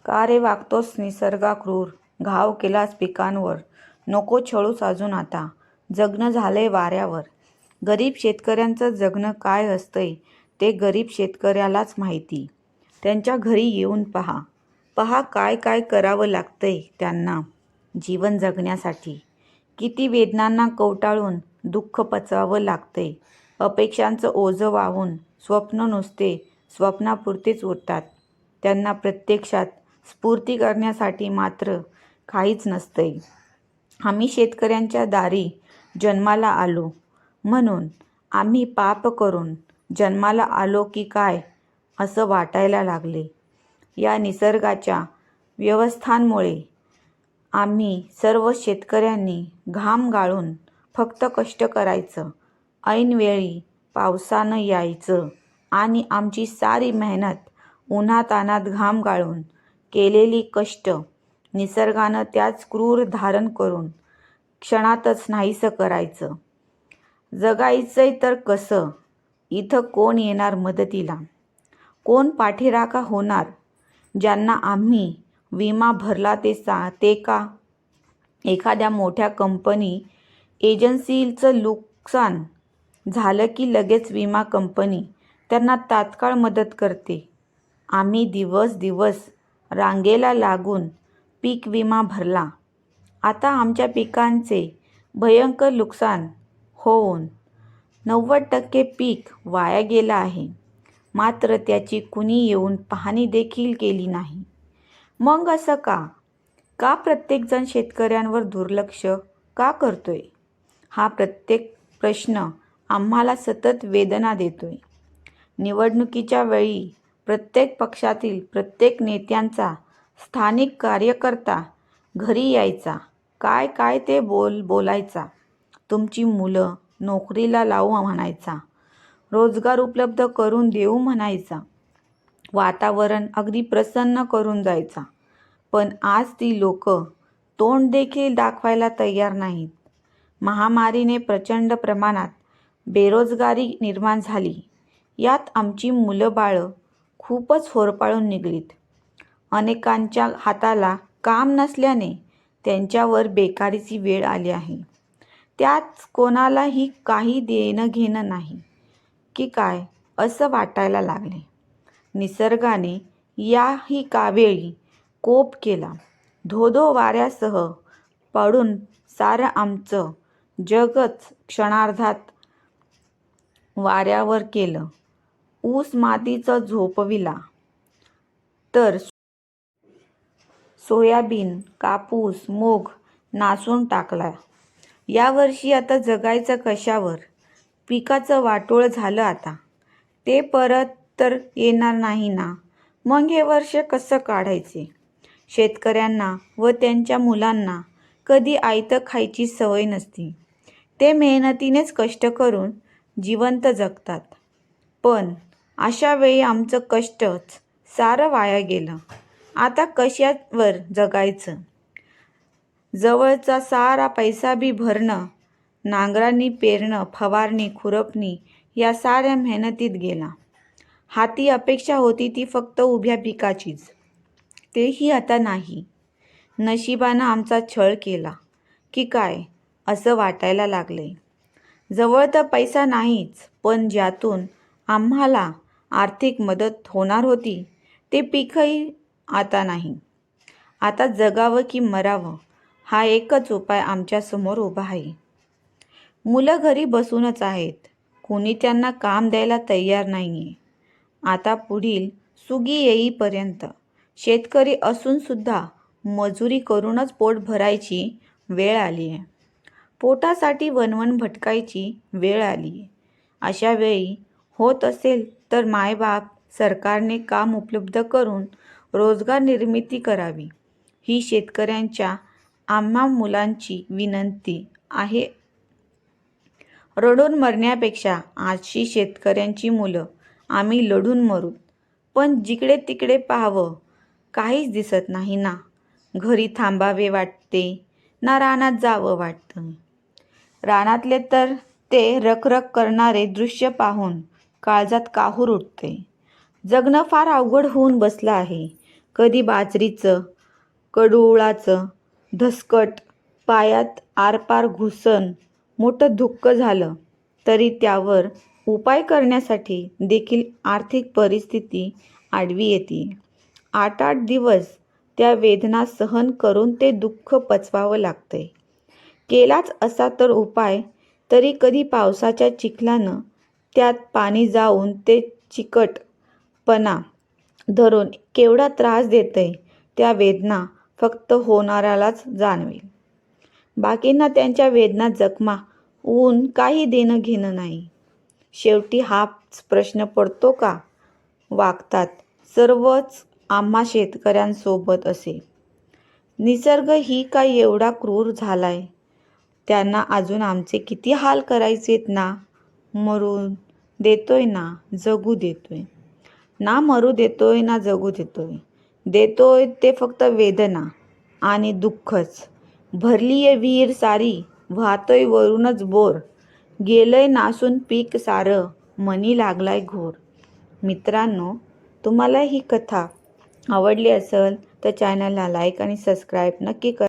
का रे वागतोस निसर्गा क्रूर, घाव केलास पिकांवर, नको छळूस अजून आता, जगणं झालंय वाऱ्यावर. गरीब शेतकऱ्यांचं जगणं काय असतंय ते गरीब शेतकऱ्यालाच माहिती. त्यांच्या घरी येऊन पहा, पहा काय काय करावं लागतंय त्यांना जीवन जगण्यासाठी. किती वेदनांना कवटाळून दुःख पचवावं लागतंय. अपेक्षांचं ओझं वाहून स्वप्न नुसते स्वप्नापुरतेच उरतात. त्यांना प्रत्यक्षात स्फूर्ती करण्यासाठी मात्र काहीच नसतंय. आम्ही शेतकऱ्यांच्या दारी जन्माला आलो म्हणून आम्ही पाप करून जन्माला आलो की काय असं वाटायला लागले. या निसर्गाच्या व्यवस्थांमुळे आम्ही सर्व शेतकऱ्यांनी घाम गाळून फक्त कष्ट करायचं. ऐनवेळी पावसानं यायचं आणि आमची सारी मेहनत उन्हातान्हात घाम गाळून केलेली कष्ट निसर्गानं त्याच क्रूर धारण करून क्षणातच नाहीसं करायचं. जगायचंय तर कसं? इथं कोण येणार मदतीला? कोण पाठीराखा होणार? ज्यांना आम्ही विमा भरला ते का? एखाद्या मोठ्या कंपनी एजन्सीचं नुकसान झालं की लगेच विमा कंपनी त्यांना तात्काळ मदत करते. आम्ही दिवस दिवस रांगेला लागून पीक विमा भरला. आता आमच्या पिकांचे भयंकर नुकसान होऊन 90% पीक वाया गेलं आहे. मात्र त्याची कुणी येऊन पाहणी देखील केली नाही. मग असं का? का प्रत्येकजण शेतकऱ्यांवर दुर्लक्ष का करतोय? हा प्रत्येक प्रश्न आम्हाला सतत वेदना देतोय. निवडणुकीच्या वेळी प्रत्येक पक्षातील प्रत्येक नेत्यांचा स्थानिक कार्यकर्ता घरी यायचा. काय काय ते बोलायचा. तुमची मुलं नोकरीला लावू म्हणायचा. रोजगार उपलब्ध करून देऊ म्हणायचा. वातावरण अगदी प्रसन्न करून जायचा. पण आज ती लोक तोंड देखील दाखवायला तयार नाहीत. महामारीने प्रचंड प्रमाणात बेरोजगारी निर्माण झाली. यात आमची मुलं बाळं खूपच होरपाळून निघलीत. अनेकांच्या हाताला काम नसल्याने त्यांच्यावर बेकारीची वेळ आली आहे. त्यात कोणालाही काही देणं घेणं नाही की काय असं वाटायला लागले. निसर्गाने याही कावेळी कोप केला. धोधो वाऱ्यासह पडून सारं आमचं जगच क्षणार्धात वाऱ्यावर केलं. ऊस मातीचं झोपविला तर सोयाबीन, कापूस, मूग नासून टाकला. यावर्षी आता जगायचं कशावर? पिकाचं वाटोळं झालं आता. ते परत तर येणार नाही ना. मग हे वर्ष कसं काढायचे? शेतकऱ्यांना व त्यांच्या मुलांना कधी आयतं खायची सवय नसती. ते मेहनतीनेच कष्ट करून जिवंत जगतात. पण अशा वेळी आमचं कष्टच सारं वाया गेलं. आता कशावर जगायचं? जवळचा सारा पैसा बी भरणं, नांगरांनी पेरणं, फवारणी, खुरपणी या साऱ्या मेहनतीत गेला. हाती अपेक्षा होती ती फक्त उभ्या पिकाचीच. तेही आता नाही. नशिबानं आमचा छळ केला की काय असं वाटायला लागलंय. जवळ तर पैसा नाहीच, पण ज्यातून आम्हाला आर्थिक मदत होणार होती ते पीकही आता नाही. आता जगावं की मरावं हा एकच उपाय आमच्यासमोर उभा आहे. मुलं घरी बसूनच आहेत. कोणी त्यांना काम द्यायला तयार नाहीये. आता पुढील सुगी येईपर्यंत शेतकरी असूनसुद्धा मजुरी करूनच पोट भरायची वेळ आली आहे. पोटासाठी वणवण भटकायची वेळ आली आहे. अशा वेळी होत असेल तर मायबाप सरकारने काम उपलब्ध करून रोजगार निर्मिती करावी ही शेतकऱ्यांच्या आम्हा मुलांची विनंती आहे. रडून मरण्यापेक्षा आजची शेतकऱ्यांची मुलं आम्ही लढून मरू. पण जिकडे तिकडे पाहावं काहीच दिसत नाही ना. घरी थांबावे वाटते ना रानात जावं वाटतं. रानातले तर ते रखरख करणारे दृश्य पाहून काळजात काहूर उठते. जगणं फार अवघड होऊन बसलं आहे. कधी बाजरीचं, कडुळाचं धसकट पायात आरपार घुसन मोठं धुक्क झालं तरी त्यावर उपाय करण्यासाठी देखील आर्थिक परिस्थिती आडवी येते. 8-8 दिवस त्या वेदना सहन करून ते दुःख पचवावं लागतंय. केलाच असा तर उपाय तरी कधी पावसाच्या चिखलानं त्यात पाणी जाऊन ते चिकटपणा धरून केवढा त्रास देतंय त्या वेदना फक्त होणाऱ्यालाच जाणवेल. बाकींना त्यांच्या वेदना जखमा होऊन काही देणं घेणं नाही. शेवटी हाच प्रश्न पडतो का वागतात सर्वच आम्हा शेतकऱ्यांसोबत असे? निसर्ग ही काय एवढा क्रूर झालाय? त्यांना अजून आमचे किती हाल करायचेत ना? मरू देतोय ना जगू देतोय? ना मरू देतोय ना जगू देतोय. देतोय ते फक्त वेदना आणि दुःखच. भरलीये विहीर सारी, वाहतोय वरूनच बोर. गेलंय नासून पीक सारं, मनी लागलाय घोर. मित्रांनो, तुम्हाला ही कथा आवडली असेल तर चॅनलला लाईक आणि सबस्क्राईब नक्की करा.